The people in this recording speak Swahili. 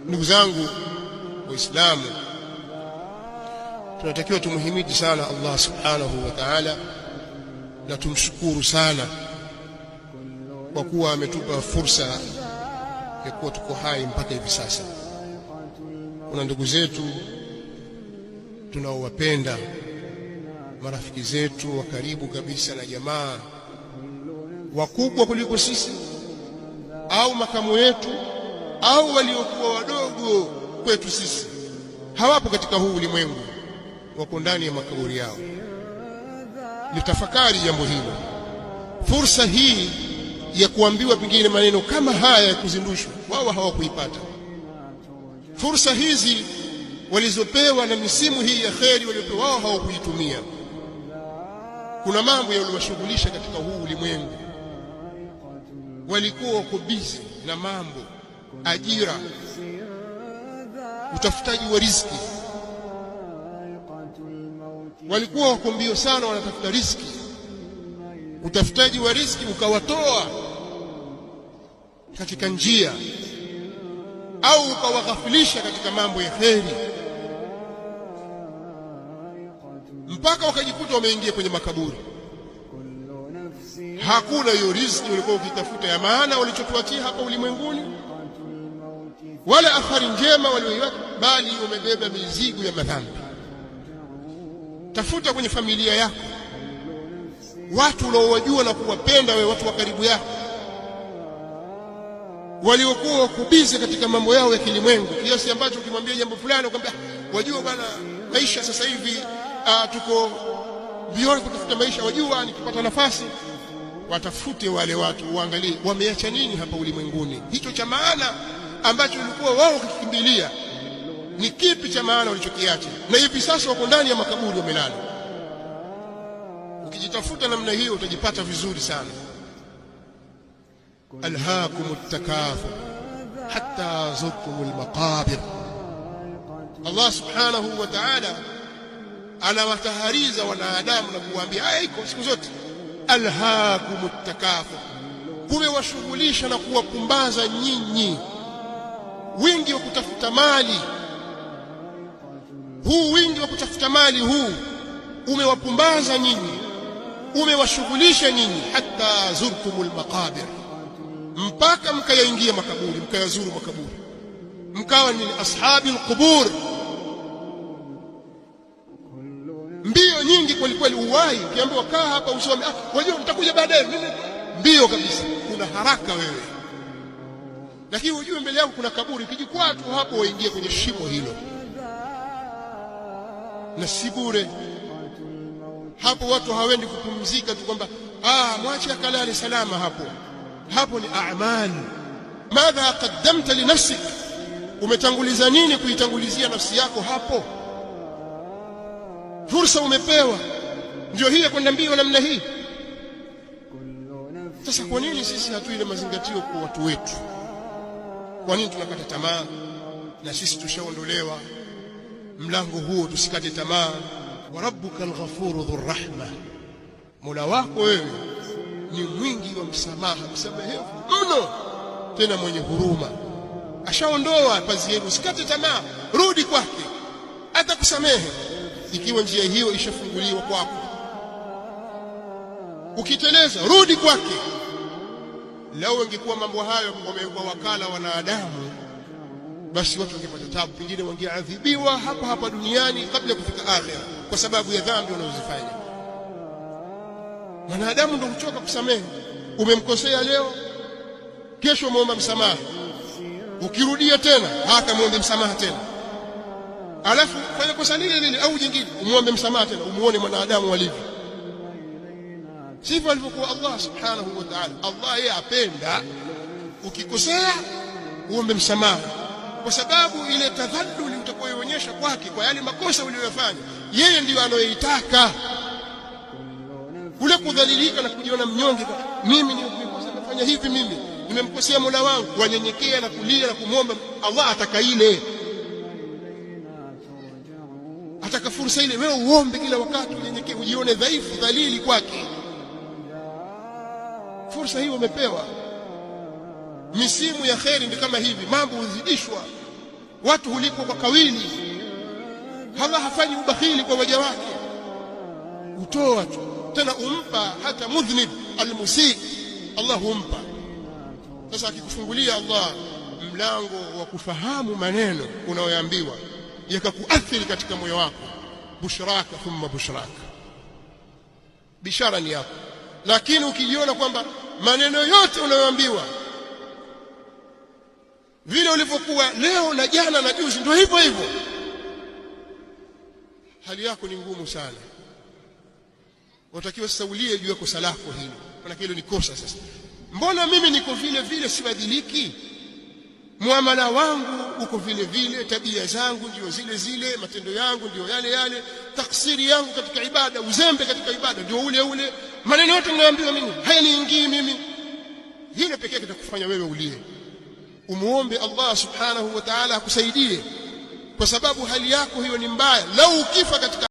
Ndugu zangu Waislamu, tunatakiwa tumhimidi sana Allah subhanahu wa ta'ala na tumshukuru sana kwa kuwa ametupa fursa ya kuwa tuko hai mpaka hivi sasa. Kuna ndugu zetu tunaowapenda, marafiki zetu wa karibu kabisa na jamaa wakubwa kuliko sisi au makamu yetu au waliokuwa wadogo kwetu sisi, hawapo katika huu ulimwengu, wako ndani ya makaburi yao. Nitafakari jambo hilo. Fursa hii ya kuambiwa pengine maneno kama haya ya kuzindushwa, wao hawakuipata. Fursa hizi walizopewa na misimu hii ya kheri waliopewa, wao hawakuitumia. Kuna mambo yaliwashughulisha katika huu ulimwengu, walikuwa wako busy na mambo, ajira, utafutaji wa riziki. Walikuwa wako mbio sana, wanatafuta riziki. Utafutaji wa riziki ukawatoa katika njia au ukawaghafilisha katika mambo ya kheri, mpaka wakajikuta wameingia kwenye makaburi. Hakuna hiyo riziki walikuwa ukitafuta ya maana walichotuachia hapa ulimwenguni, wala athari njema walioiacha, bali wamebeba mizigo ya madhambi. Tafuta kwenye familia yako watu unaowajua na kuwapenda wewe, watu wa karibu yako, waliokuwa wakubize katika mambo yao ya kilimwengu, kiasi ambacho ukimwambia jambo fulani ukamwambia, wajua bwana, maisha sasa hivi tuko mbioni kutafuta maisha, wajua nikipata nafasi. Watafute wale watu, uangalie wameacha nini hapa ulimwenguni, hicho cha maana ambacho walikuwa wao wakikimbilia. Ni kipi cha maana walichokiacha, na hivi sasa wako ndani ya makaburi wamelala. Ukijitafuta namna hiyo utajipata vizuri sana. Alhaakumut takathur hatta zurtumul maqabir. Allah subhanahu wa ta'ala anawatahariza wanadamu na kuwaambia haya iko siku zote. Alhaakumut takathur, kumewashughulisha na kuwapumbaza nyinyi wingi wa kutafuta mali. Huu wingi wa kutafuta mali huu umewapumbaza nyinyi, umewashughulisha nyinyi, hatta zurtumul maqabir, mpaka mkayaingia makaburi, mkayazuru makaburi, mkawa ni ashabi alqubur. Mbio nyingi kweli kweli, uwai ukiambiwa kaa hapa usome, wajua nitakuja baadaye, mbio kabisa, kuna haraka wewe. Lakini ujue mbele yako kuna kaburi, ukijikwaa tu hapo waingia kwenye shimo hilo, na si bure. Hapo watu hawendi kupumzika tu kwamba mwache akalale salama. Hapo ni a'mal. Madha qaddamta li nafsik, umetanguliza nini kuitangulizia nafsi yako hapo? Fursa umepewa ndio hii kwenda mbio namna hii. Sasa kwa nini sisi hatuile mazingatio kwa watu wetu? Kwa nini tunakata tamaa? Na sisi tushaondolewa mlango huo, tusikate tamaa. Wa rabbukal ghafuru dhur rahma, Mola wako wewe ni mwingi wa msamaha, msamehevu mno, tena mwenye huruma. Ashaondoa pazia hilo, usikate tamaa, rudi kwake, atakusamehe ikiwa njia hiyo ishafunguliwa kwako. Ukiteleza, rudi kwake. Lao ingekuwa mambo hayo wamekuwa wakala wanadamu, basi watu wangepata tabu, pengine wangeadhibiwa hapa duniani kabla ya kufika akhera, kwa sababu ya dhambi wanazozifanya. Wanadamu ndio huchoka kusamehe. Umemkosea leo, kesho muombe msamaha, ukirudia tena muombe msamaha tena, alafu fanya kosa lile au jingine umuombe msamaha tena. Umuone mwanadamu walivyo. Sivyo alivyokuwa Allah subhanahu wa ta'ala. Allah yeye apenda ukikosea uombe msamaha, kwa sababu ile tadhalluli utakayoonyesha kwake kwa yale makosa uliyofanya, yeye ndiyo anayoitaka. Kule kudhalilika na kujiona mnyonge, mimi nimekosa, nafanya hivi, mimi nimemkosea Mola wangu, wanyenyekea na kulia na kumwomba Allah, ataka ile, ataka fursa ile wewe uombe kila wakati, unyenyekee, ujione dhaifu, dhalili kwake. Fursa hiyo umepewa. Misimu ya kheri ndio kama hivi, mambo huzidishwa. watu hulipwa kwa kawili. Allah hafanyi ubakhili kwa waja wake, utoa tu, tena umpa hata mudhnib almusii, Allah humpa. Sasa akikufungulia Allah mlango wa kufahamu maneno unayoambiwa yakakuathiri katika moyo wako, bushraka thumma bushraka, bishara ni yako. Lakini ukijiona kwamba maneno yote unayoambiwa vile ulivyokuwa leo na jana na juzi ndio hivyo hivyo, hali yako ni ngumu sana. Unatakiwa sasa ulie juu ya kosa lako hilo, maana hilo ni kosa. Sasa mbona mimi niko vile vile sibadiliki? Muamala wangu uko vile vile, tabia zangu ndio zile zile, matendo yangu ndio yale yale, taksiri yangu katika ibada, uzembe katika ibada ndio ule ule, maneno yote ninayoambiwa mimi hayaniingii mimi. Hilo pekee kitakufanya wewe ulie, umuombe Allah subhanahu wa ta'ala akusaidie, kwa sababu hali yako hiyo ni mbaya. Lau ukifa katika